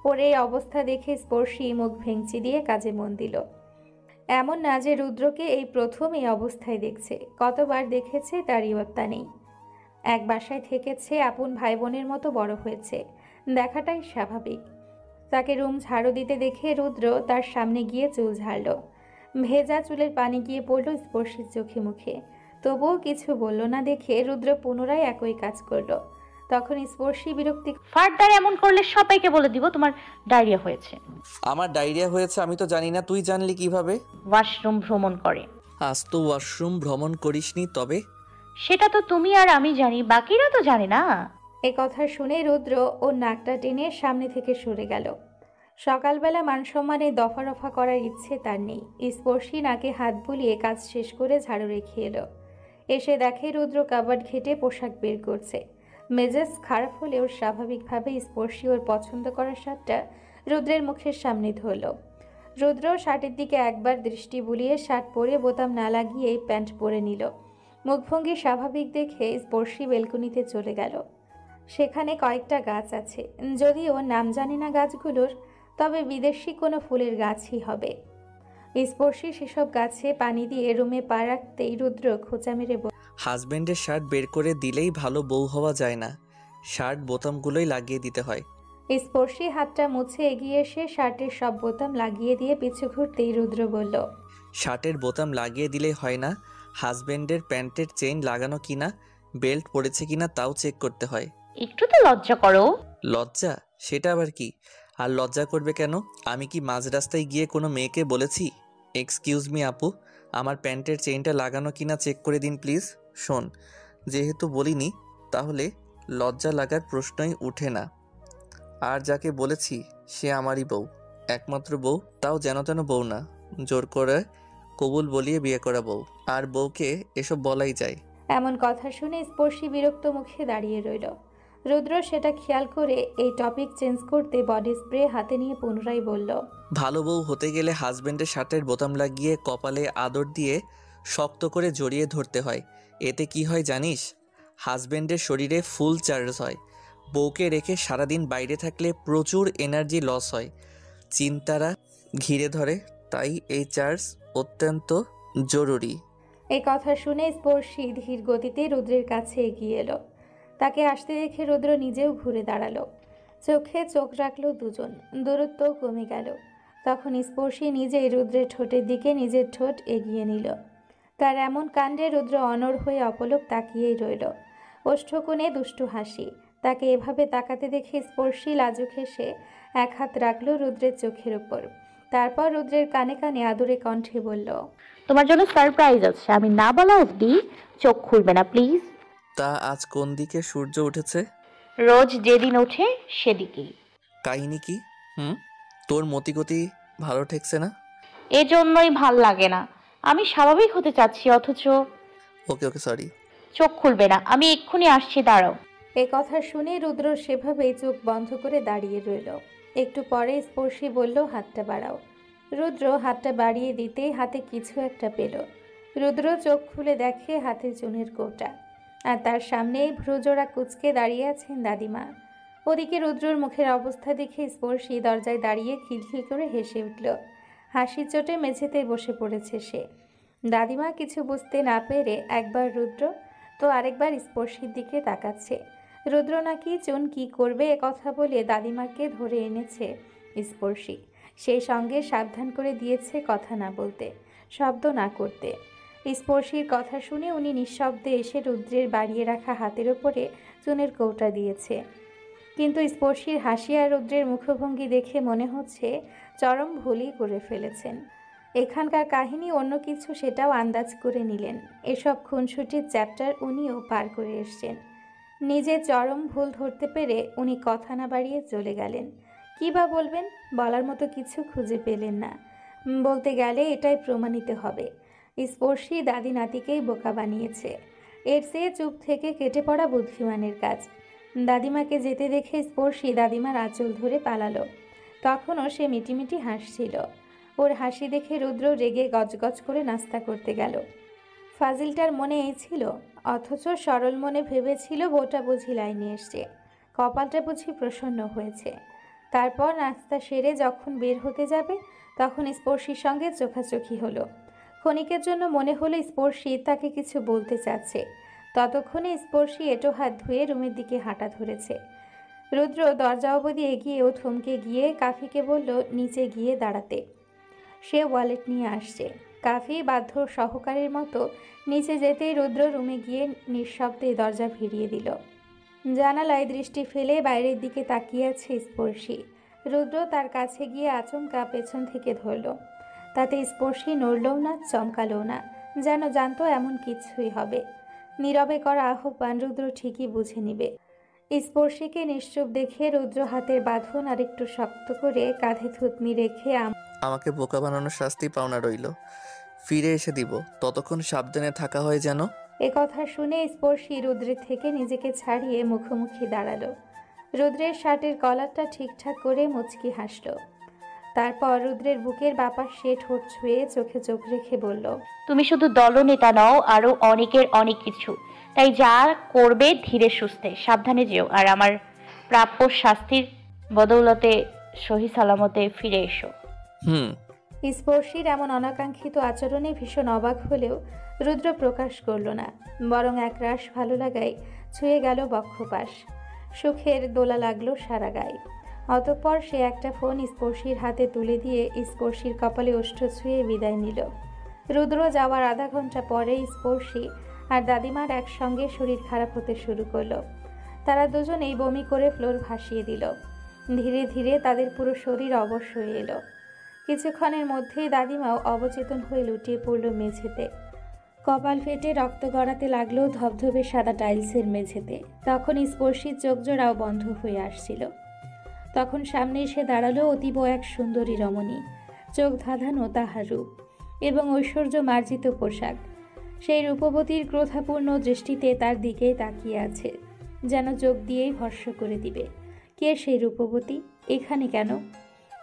ওর এই অবস্থা দেখে স্পর্শী মুখ ভেঙচি দিয়ে কাজে মন দিল। এমন না যে রুদ্রকে এই প্রথম এই অবস্থায় দেখছে, কতবার দেখেছে তার ইয়ত্তা নেই। এক বাসায় থেকেছে, আপন ভাই বোনের মতো বড় হয়েছে, দেখাটাই স্বাভাবিক। তাকে রুম ঝাড়ু দিতে দেখে রুদ্র তার সামনে গিয়ে চুল ঝাড়ল। ভেজা চুলের পানি গিয়ে পড়ল স্পর্শীর চোখে মুখে। তবুও কিছু বলল না দেখে রুদ্র পুনরায় একই কাজ করল। তখন স্পর্শী বিরক্তি ফার্দার এমন করলে সবাইকে বলে দিব তোমার ডায়রিয়া হয়েছে। আমার ডায়রিয়া হয়েছে আমি তো জানি না, তুই জানলি কিভাবে? ওয়াশরুম ভ্রমণ করে। আজ তো ওয়াশরুম ভ্রমণ করিসনি, তবে সেটা তো তুমি আর আমি জানি, বাকিরা তো জানে না। এ কথা শুনে রুদ্র ওর নাকটা টেনে সামনে থেকে সরে গেল। সকালবেলা মানসম্মানে দফা রফা করার ইচ্ছে তার নেই। স্পর্শী নাকে হাত বুলিয়ে কাজ শেষ করে ঝাড়ু রেখে এলো। এসে দেখে রুদ্র কাবার্ড ঘেটে পোশাক বের করছে। মেজাজ খারাপ হলেও স্বাভাবিকভাবে স্পর্শী ওর পছন্দ করা শার্টটা রুদ্রের মুখের সামনে ধরল। রুদ্র শার্টের দিকে একবার দৃষ্টি বুলিয়ে শার্ট পরে বোতাম না লাগিয়ে প্যান্ট পরে নিল। মুখভঙ্গি স্বাভাবিক দেখে স্পর্শী বেলকনিতে চলে গেল। সেখানে কয়েকটা গাছ আছে, যদিও নাম জানি না গাছগুলোর, তবে বিদেশি কোনো ফুলের গাছই হবে। স্পর্শী সেসব গাছে পানি দিয়ে রুমে পা রাখতেই রুদ্র খোঁচা মেরে হাজবেন্ডের শার্ট বের করে দিলেই ভালো বউ হওয়া যায় না, শার্ট বোতামগুলোই লাগিয়ে দিতে হয়। স্পর্শী হাতটা মুছে এগিয়ে এসে শার্টের সব বোতাম লাগিয়ে দিয়ে পিছু ঘুরতেই রুদ্র বলল, শার্টের বোতাম লাগিয়ে দিলেই হয় না, হাজবেন্ডের প্যান্টের চেইন লাগানো কিনা, বেল্ট পড়েছে কিনা তাও চেক করতে হয়। একটু তো লজ্জা করো। লজ্জা? সেটা আবার কি? আর লজ্জা করবে কেন? আমি কি মাঝ রাস্তায় গিয়ে কোনো মেয়েকে বলেছি এক্সকিউজ মি আপু, আমার প্যান্টের চেইনটা লাগানো কিনা চেক করে দিন প্লিজ? শোন, যেহেতু বলিনি তাহলে লজ্জা লাগার প্রশ্নই উঠে না। আর যাকে বলেছি সে আমারই বউ, একমাত্র বউ, তাও যেন তেন বউ না, জোর করে কবুল বলিয়ে বিয়ে করা বউ। আর বউকে এসব বলাই যায়। এমন কথা শুনে স্পর্শী বিরক্ত মুখে দাঁড়িয়ে রইল। রুদ্র সেটা খেয়াল করে এই টপিক চেঞ্জ করতে বডি স্প্রে হাতে নিয়ে পুনরায় বলল, ভালো বউ হতে গেলে হাজবেন্ডের শার্টের বোতাম লাগিয়ে কপালে আদর দিয়ে শক্ত করে জড়িয়ে ধরতে হয়। এতে কি হয় জানিস? হাজবেন্ডের শরীরে ফুল চার্জ হয়। বউকে রেখে সারাদিন বাইরে থাকলে প্রচুর এনার্জি লস হয়, চিন্তারা ঘিরে ধরে, তাই এই চার্জ অত্যন্ত জরুরি। এই কথা শুনে স্পর্শী ধীর গতিতে রুদ্রের কাছে এগিয়ে এলো। তাকে আসতে দেখে রুদ্র নিজেও ঘুরে দাঁড়ালো। চোখে চোখ রাখলো দুজন, দূরত্ব কমে গেল। তখন স্পর্শী নিজেই রুদ্রের ঠোঁটের দিকে নিজের ঠোঁট এগিয়ে নিল। তার এমন কাণ্ডে রুদ্র অনড় হয়ে অপলক তাকিয়েই রইল। ওষ্ঠকোণে দুষ্টু হাসি। তাকে এভাবে তাকাতে দেখে স্পর্শী লাজুক হেসে এক হাত রাখলো রুদ্রের চোখের উপর। তারপর রুদ্রের কানে কানে আদুরে কণ্ঠে বলল, তোমার জন্য সারপ্রাইজ আছে, আমি না বলা অবধি চোখ খুলবে না প্লিজ। তা আজ কোন দিকে সূর্য উঠেছে? রোজ যেদিন ওঠে সেদিকেই। কাহিনী কি? তোর মতিগতি ভালো ঠেকছে না। এজন্যই ভাল লাগে না, আমি স্বাভাবিক হতে চাচ্ছি অথচ। ওকে ওকে সরি। চোখ খুলবে না, আমি এক্ষুনি আসছি, দাঁড়াও। এ কথা শুনে রুদ্র সেভাবেই চোখ বন্ধ করে দাঁড়িয়ে রইল। একটু পরে স্পর্শী বলল, হাতটা বাড়াও। রুদ্র হাতটা বাড়িয়ে দিতেই হাতে কিছু একটা পেল। রুদ্র চোখ খুলে দেখে হাতে চুনের কৌটা, আর তার সামনেই ভ্রুজোড়া কুঁচকে দাঁড়িয়ে আছেন দাদিমা। ওদিকে রুদ্রর মুখের অবস্থা দেখে স্পর্শী দরজায় দাঁড়িয়ে খিলখিল করে হেসে উঠল। হাসির চোটে মেঝেতে বসে পড়েছে সে। দাদিমা কিছু বুঝতে না পেরে একবার রুদ্র তো আরেকবার স্পর্শীর দিকে তাকাচ্ছে। রুদ্র নাকি চুন কি করবে এ কথা বলে দাদিমাকে ধরে এনেছে স্পর্শী। সেই সঙ্গে সাবধান করে দিয়েছে কথা না বলতে, শব্দ না করতে। স্পর্শীর কথা শুনে উনি নিঃশব্দে এসে রুদ্রের বাড়িয়ে রাখা হাতের ওপরে চুনের কৌটা দিয়েছে। কিন্তু স্পর্শীর হাসি আর রুদ্রের মুখভঙ্গি দেখে মনে হচ্ছে চরম ভুলই করে ফেলেছেন। এখানকার কাহিনী অন্য কিছু, সেটাও আন্দাজ করে নিলেন। এসব খুনসুটির চ্যাপ্টার উনিও পার করে এসছেন। নিজে চরম ভুল ধরতে পেরে উনি কথা না বাড়িয়ে চলে গেলেন। কী বা বলবেন, বলার মতো কিছু খুঁজে পেলেন না। বলতে গেলে এটাই প্রমাণিত হবে স্পর্শী দাদি নাতিকেই বোকা বানিয়েছে। এর চেয়ে চুপ থেকে কেটে পড়া বুদ্ধিমানের কাজ। দাদিমাকে যেতে দেখে স্পর্শী দাদিমার আঁচল ধরে পালালো। তখনও সে মিটিমিটি হাসছিল। ওর হাসি দেখে রুদ্র রেগে গজগজ করে নাস্তা করতে গেল। ফাজিলটার মনে এই ছিল, অথচ সরল মনে ভেবেছিল বউটা বুঝি লাইনে এসছে, কপালটা বুঝি প্রসন্ন হয়েছে। তারপর নাস্তা সেরে যখন বের হতে যাবে তখন স্পর্শীর সঙ্গে চোখাচোখি হলো। ক্ষণিকের জন্য মনে হলো স্পর্শী তাকে কিছু বলতে চাচ্ছে। ততক্ষণে স্পর্শী এঁটো হাত ধুয়ে রুমের দিকে হাঁটা ধরেছে। রুদ্র দরজা অবধি এগিয়েও থমকে গিয়ে কাফিকে বলল নিচে গিয়ে দাঁড়াতে। সে ওয়ালেট নিয়ে আসছে। কাফি বাধ্য সহকারীর মতো নিচে যেতেই রুদ্র রুমে গিয়ে নিঃশব্দে দরজা ভিড়িয়ে দিল। জানালায় দৃষ্টি ফেলে বাইরের দিকে তাকিয়ে আছে স্পর্শী। রুদ্র তার কাছে গিয়ে আচমকা পেছন থেকে ধরল। তাতে স্পর্শী নড়লও না, চমকালও না, যেন জানতো এমন কিছুই হবে। নীরবে করা আহ্বান রুদ্র ঠিকই বুঝে নিবে। স্পর্শীকে নিশ্চুপ দেখে রুদ্র হাতের বাঁধন আরেকটু শক্ত করে কাঁধে থুতনি রেখে আমাকে বোকা বানানোর শাস্তি পাওনা রইল, ফিরে এসে দিব, ততক্ষণ সাবধানে থাকা হয় যেন। এ কথা শুনে স্পর্শী রুদ্রের থেকে নিজেকে ছাড়িয়ে মুখোমুখি দাঁড়ালো। রুদ্রের শার্টের কলারটা ঠিকঠাক করে মুচকি হাসল। তারপর রুদ্রের বুকের বাপাশে ঠোঁট ছুঁয়ে চোখে চোখ রেখে বলল, তুমি শুধু দলনেতা নও, আরো অনেকের অনেক কিছু। তাই যা করবে ধীরে সুস্থে সাবধানে যেও, আর আমার প্রাপ্য শাস্তির বদৌলতে সহি সালামতে ফিরে এসো। স্পর্শীর এমন অনাকাঙ্ক্ষিত আচরণে ভীষণ অবাক হলেও রুদ্র প্রকাশ করল না, বরং একরাশ ভালো লাগায় ছুঁয়ে গেল বক্ষপাশ। সুখের দোলা লাগলো সারা গায়ে। অতঃপর সে একটা ফোন স্পর্শীর হাতে তুলে দিয়ে স্পর্শীর কপালে ওষ্ঠ ছুঁয়ে বিদায় নিল। রুদ্র যাওয়ার আধা ঘন্টা পরে স্পর্শী আর দাদিমার একসঙ্গে শরীর খারাপ হতে শুরু করলো। তারা দুজনেই বমি করে ফ্লোর ভাসিয়ে দিল। ধীরে ধীরে তাদের পুরো শরীর অবশ হয়ে এলো। কিছুক্ষণের মধ্যেই দাদিমাও অবচেতন হয়ে লুটিয়ে পড়ল মেঝেতে। কপাল ফেটে রক্ত গড়াতে লাগলো ধবধবে সাদা টাইলসের মেঝেতে। তখন স্পর্শীর চোখ জোড়াও বন্ধ হয়ে আসছিল। তখন সামনে এসে দাঁড়ালো অতীব এক সুন্দরী রমণী, চোখ ধাঁধানো তাহার রূপ এবং ঐশ্বর্য মার্জিত পোশাক। সেই রূপবতীর ক্রোধাপূর্ণ দৃষ্টিতে তার দিকেই তাকিয়ে আছে, যেন চোখ দিয়েই ভস্ম করে দিবে। কে সেই রূপবতী, এখানে কেন?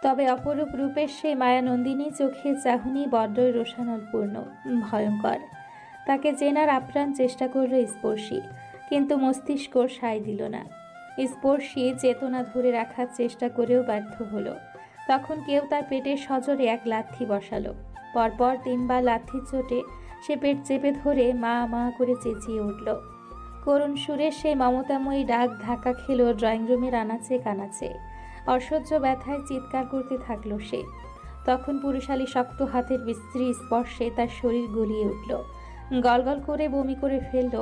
তবে অপরূপ রূপের সেই মায়ানন্দিনী চোখের চাহনি বড্ডই রোষানলপূর্ণ, ভয়ঙ্কর। তাকে চেনার আপ্রাণ চেষ্টা করল স্পর্শী, কিন্তু মস্তিষ্ক সায় দিল না। স্পর্শী চেতনা ধরে রাখার চেষ্টা করেও ব্যর্থ হলো। তখন কেউ তার পেটের সজোরে এক লাথি বসালো। পরপর 3 বার লাথির চোটে সে পেট চেপে ধরে মা মা করে চেঁচিয়ে উঠল। করুণ সুরের সেই মমতাময়ী ডাক ধাক্কা খেল ড্রয়িং রুমের আনাচে কানাচে। অসহ্য ব্যথায় চিৎকার করতে থাকলো সে। তখন পুরুষালী শক্ত হাতের বিশ্রী স্পর্শে তার শরীর গলিয়ে উঠল। গলগল করে বমি করে ফেলল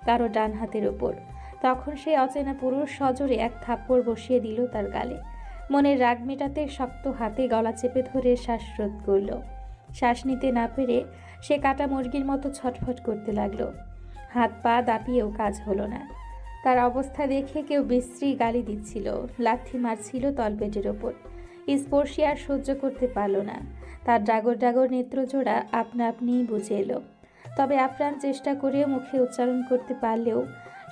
কারো ডান হাতের ওপর। তখন সে অচেনা পুরুষ সজোরে এক থাপ্পড় বসিয়ে দিল তার গালে। মনের রাগ মেটাতে শক্ত হাতে গলা চেপে ধরে শ্বাসরোধ করল। শ্বাস নিতে না পেরে সে কাটা মুরগির মতো ছটফট করতে লাগলো। হাত পা দাপিয়েও কাজ হলো না। তার অবস্থা দেখে কেউ বিশ্রী গালি দিচ্ছিল, লাথি মারছিল তলপেটের ওপর। স্পর্শী আর সহ্য করতে পারল না। তার ডাগর ডাগর নেত্রজোড়া আপনা আপনিই বুঝে এলো। তবে আপ্রাণ চেষ্টা করেও মুখে উচ্চারণ করতে পারলেও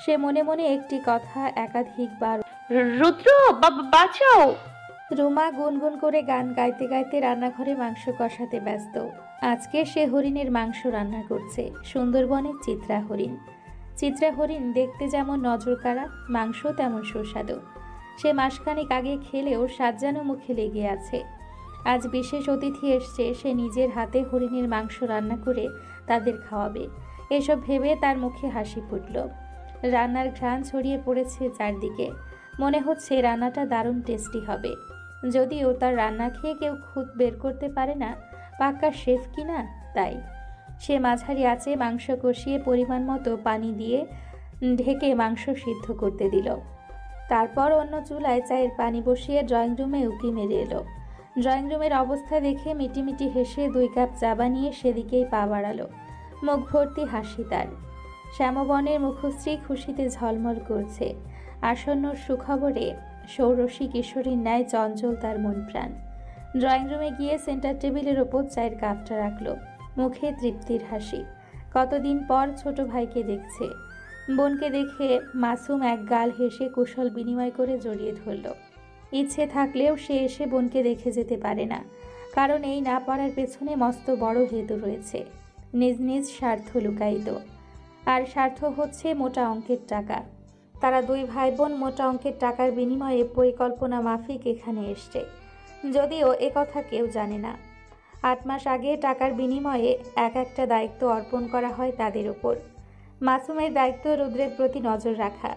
সে মনে মনে একটি কথা একাধিকবার, রুদ্র বাঁচাও। রুমা গুনগুন করে গান গাইতে গাইতে রান্নাঘরে মাংস কষাতে ব্যস্ত। আজকে সে হরিণের মাংস রান্না করছে, সুন্দরবনের চিত্রা হরিণ। চিত্রা হরিণ দেখতে যেমন নজরকাড়া, মাংস তেমন সুস্বাদু। সে মাসখানেক আগে খেলেও স্বাদ যেন মুখে লেগে আছে। আজ বিশেষ অতিথি এসছে, সে নিজের হাতে হরিণের মাংস রান্না করে তাদের খাওয়াবে। এসব ভেবে তার মুখে হাসি ফুটল। রান্নার ঘ্রাণ ছড়িয়ে পড়েছে চারদিকে। মনে হচ্ছে রান্নাটা দারুণ টেস্টি হবে। যদিও তার রান্না খেয়ে কেউ খুদ বের করতে পারে না পাক্কা শেফ কিনা, তাই সে মাঝারি আঁচে মাংস কষিয়ে পরিমাণ মতো পানি দিয়ে ঢেকে মাংস সিদ্ধ করতে দিল। তারপর অন্য চুলায় চায়ের পানি বসিয়ে ড্রয়িং রুমে উকি মেরে এলো। ড্রয়িং রুমের অবস্থা দেখে মিটিমিটি হেসে 2 কাপ চা বানিয়ে সেদিকেই পা বাড়ালো। মুখ ভর্তি হাসি তার। শ্যামবনের মুখশ্রী খুশিতে ঝলমল করছে। আসন্ন সুখবরে ষোড়শী কিশোরীর ন্যায় চঞ্চল তার মন প্রাণ। ড্রয়িং রুমে গিয়ে সেন্টার টেবিলের ওপর চায়ের কাপটা রাখলো। মুখে তৃপ্তির হাসি। কতদিন পর ছোট ভাইকে দেখছে। বোনকে দেখে মাসুম এক গাল হেসে কুশল বিনিময় করে জড়িয়ে ধরল। ইচ্ছে থাকলেও সে এসে বোনকে দেখে যেতে পারে না, কারণ এই না পারার পেছনে মস্ত বড় হেতু রয়েছে। নিজ নিজ স্বার্থ লুকায়িত, আর স্বার্থ হচ্ছে মোটা অঙ্কের টাকা। তারা 2 ভাই বোন মোটা অঙ্কের টাকার বিনিময়ে পরিকল্পনা মাফিক এখানে এসছে, যদিও একথা কেউ জানে না। 8 মাস আগে টাকার বিনিময়ে একটা দায়িত্ব অর্পণ করা হয় তাদের ওপর। মাসুমের দায়িত্ব রুদ্রের প্রতি নজর রাখা,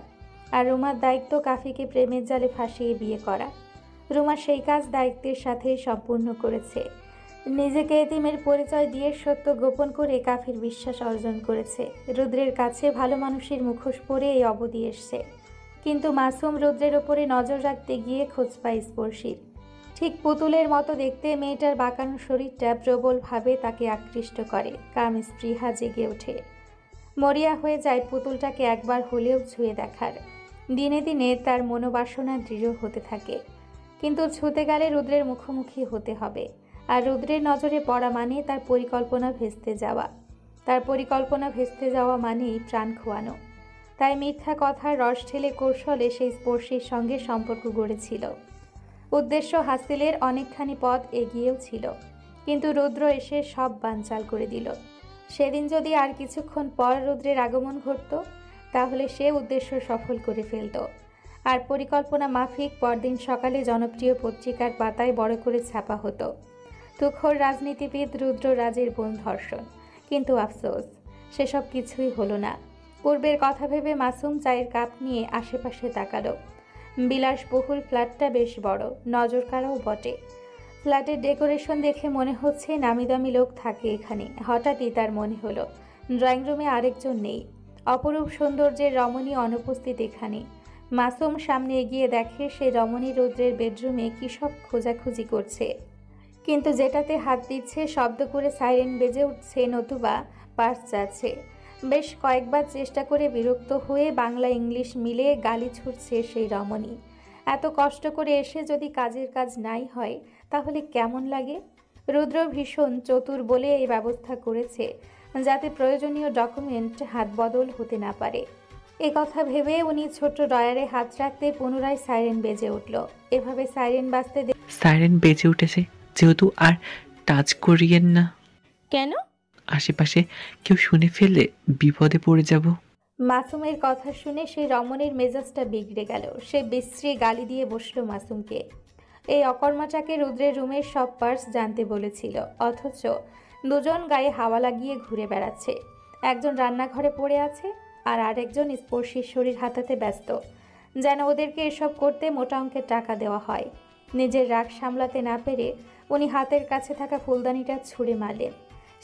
আর রুমার দায়িত্ব কাফিকে প্রেমের জালে ফাঁসিয়ে বিয়ে করা। রুমা সেই কাজ দায়িত্বের সাথেই সম্পূর্ণ করেছে। নিজেকে এতিমের পরিচয় দিয়ে সত্য গোপন করে কাফির বিশ্বাস অর্জন করেছে। রুদ্রের কাছে ভালো মানুষের মুখোশ পরে এই অবধি এসছে, কিন্তু মাসুম রুদ্রের ওপরে নজর রাখতে গিয়ে খোঁজ পায় স্পর্শীর। ঠিক পুতুলের মতো দেখতে মেয়েটার বাঁকানো শরীরটা প্রবলভাবে তাকে আকৃষ্ট করে। কাম স্পৃহা জেগে ওঠে। মরিয়া হয়ে যায় পুতুলটাকে একবার হলেও ছুঁয়ে দেখার। দিনে দিনে তার মনোবাসনা দৃঢ় হতে থাকে, কিন্তু ছুঁতে গেলে রুদ্রের মুখোমুখি হতে হবে। আর রুদ্রের নজরে পড়া মানে তার পরিকল্পনা ভেস্তে যাওয়া। তার পরিকল্পনা ভেস্তে যাওয়া মানেই প্রাণ খোয়ানো। তাই মিথ্যা কথার রস ঢেলে কৌশলে সেই স্পর্শীর সঙ্গে সম্পর্ক গড়েছিল। উদ্দেশ্য হাসিলের অনেকখানি পথ এগিয়েও ছিল, কিন্তু রুদ্র এসে সব বানচাল করে দিল। সেদিন যদি আর কিছুক্ষণ পর রুদ্রের আগমন ঘটত, তাহলে সে উদ্দেশ্য সফল করে ফেলত। আর পরিকল্পনা মাফিক পরদিন সকালে জনপ্রিয় পত্রিকার পাতায় বড় করে ছাপা হতো, তুখোড় রাজনীতিবিদ রুদ্র রাজের বোন ধর্ষণ। কিন্তু আফসোস, সেসব কিছুই হলো না। পূর্বের কথা ভেবে মাসুম চায়ের কাপ নিয়ে আশেপাশে তাকালো। বিলাসবহুল ফ্ল্যাটটা বেশ বড়, নজর কাড়াও বটে। ফ্ল্যাটের ডেকোরেশন দেখে মনে হচ্ছে নামিদামি লোক থাকে এখানে। হঠাৎই তার মনে হলো ড্রয়িং রুমে আরেকজন নেই। অপরূপ সৌন্দর্যের রমণী অনুপস্থিত এখানে। মাসুম সামনে এগিয়ে দেখে সেই রমণী রুদ্রের বেডরুমে কী সব খোঁজাখুঁজি করছে, কিন্তু যেটাতে হাত দিচ্ছে শব্দ করে সাইরেন বেজে উঠছে, নতুবা পার্স যাচ্ছে। বেশ কয়েকবার চেষ্টা করে বিরক্ত হয়ে বাংলা ইংলিশ মিলে গালি ছুটছে সেই রমণী। এত কষ্ট করে এসে যদি কাজের কাজ নাই হয়, তাহলে কেমন লাগে? রুদ্র ভীষণ চতুর বলে এই ব্যবস্থা করেছে, যাতে প্রয়োজনীয় ডকুমেন্ট হাত বদল হতে না পারে। এ কথা ভেবে উনি ছোট্ট ডয়ারে হাত রাখতে পুনরায় সাইরেন বেজে উঠল। এভাবে সাইরেন বাজতে সাইরেন বেজে উঠেছে যেহেতু আর টাচ করিয়েন না। কেন? আশেপাশে কেউ শুনে ফেললে বিপদে পড়ে যাব। মাসুমের কথা শুনে সেই রমণীর মেজাজটা বিগড়ে গেল। সে বিশ্রী গালি দিয়ে বসলো মাসুমকে। এই অকর্মাটাকে রুদ্রের রুমের সব পার্স জানতে বলেছিল, অথচ দুজন গায়ে হাওয়া লাগিয়ে ঘুরে বেড়াচ্ছে। একজন রান্নাঘরে পড়ে আছে, আর আরেকজন স্পর্শীর শরীর হাতাতে ব্যস্ত, যেন ওদেরকে এসব করতে মোটা অঙ্কের টাকা দেওয়া হয়। নিজের রাগ সামলাতে না পেরে উনি হাতের কাছে থাকা ফুলদানিটা ছুঁড়ে মারলেন।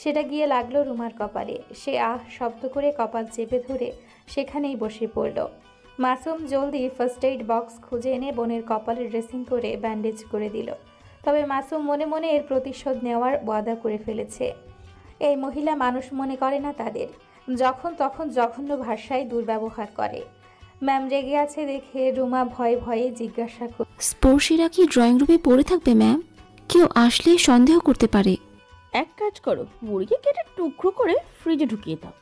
সেটা গিয়ে লাগলো রুমার কপালে। সে আহ শব্দ করে কপাল চেপে ধরে সেখানেই বসে পড়ল। মাসুম জলদি ফার্স্ট এইড বক্স খুঁজে এনে বোনের কপালে ড্রেসিং করে ব্যান্ডেজ করে দিল। তবে মাসুম মনে মনে এর প্রতিশোধ নেওয়ার ওয়াদা করে ফেলেছে। এই মহিলা মানুষ মনে করে না তাদের, যখন তখন জঘন্য ভাষায় দুর্ব্যবহার করে। ম্যাম রেগে আছে দেখে রুমা ভয়ে ভয়ে জিজ্ঞাসা করে, স্পর্শীরা কি ড্রয়িং রুমে পড়ে থাকবে ম্যাম? কেউ আসলে সন্দেহ করতে পারে। এক কাজ করো, মুরগি কেটে টুকরো করে ফ্রিজে ঢুকিয়ে দাও,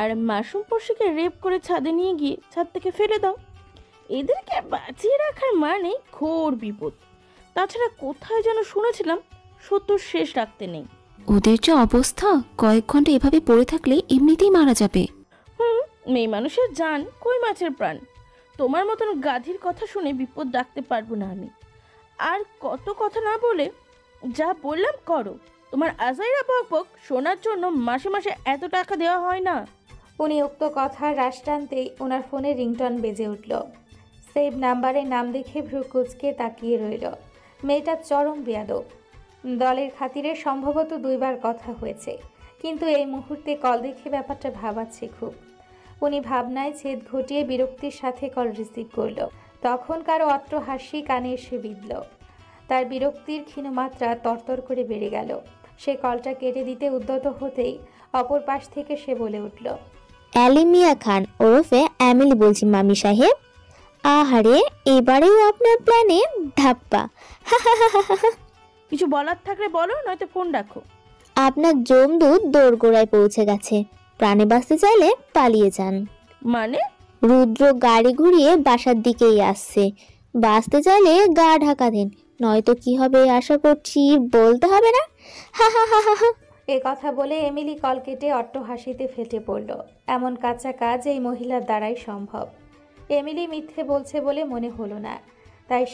আর মাশরুম পড়শিকে রেপ করে ছাদে নিয়ে গিয়ে ছাদ থেকে ফেলে দাও। এদেরকে বাঁচিয়ে রাখার মানে ঘোর বিপদ। তাছাড়া কোথায় যেন শুনেছিলাম সত্যর শেষ রাখতে নেই। ওদের যে অবস্থা, কয়েক ঘন্টা এভাবে পড়ে থাকলে এমনিতেই মারা যাবে। মেয়ে মানুষের জান কই মাছের প্রাণ। তোমার মতন গাধীর কথা শুনে বিপদ ডাকতে পারবো না আমি। আর কত কথা না বলে যা বললাম করো। তোমার আজাইরা বকবক শোনার জন্য মাসে মাসে এত টাকা দেওয়া হয় না। উনি উক্ত কথার রাশ টানতেই ওনার ফোনে রিংটন বেজে উঠল। সেভ নাম্বারের নাম দেখে ভ্রু কুঁচকে তাকিয়ে রইল। মেয়েটা চরম বেয়াদব। দলের খাতিরে সম্ভবত 2বার কথা হয়েছে, কিন্তু এই মুহূর্তে কল দেখে ব্যাপারটা ভাবাচ্ছে খুব। উনি ভাবনায় ছেদ ঘটিয়ে বিরক্তির সাথে কল রিসিভ করল। তখন কারো অট্ট হাসি কানে এসে বিঁধল। তার বিরক্তির ক্ষীণমাত্রা তরতর করে বেড়ে গেল। সে কলটা কেটে দিতে উদ্যত হতেই অপর পাশ থেকে সে বলে উঠল, অ্যালিমিয়া খান ওরফে অ্যামিলি বলছি মামি সাহেব। আহারে, এবারেও আপনার প্ল্যানে ধাপ্পা। কিছু বলার থাকলে বলো, নয়তো ফোন রাখো। আপনার জমদূত দোরগোড়ায় পৌঁছে গেছে। প্রাণে বাঁচতে চাইলে পালিয়ে যান। মানে? রুদ্র গাড়ি ঘুরিয়ে বাসার দিকেই আসছে। বাঁচতে চাইলে গা ঢাকা দেন, নয়তো কি হবে আশা করছি বলতে হবে না। হা হা হা হা। এ কথা বলে এমিলি কল কেটে অট্ট হাসিতে ফেটে পড়ল। এমন কাঁচা কাজ এই মহিলার দ্বারাই সম্ভব। এমিলি মিথ্যে বলছে বলে মনে হলো না, তাই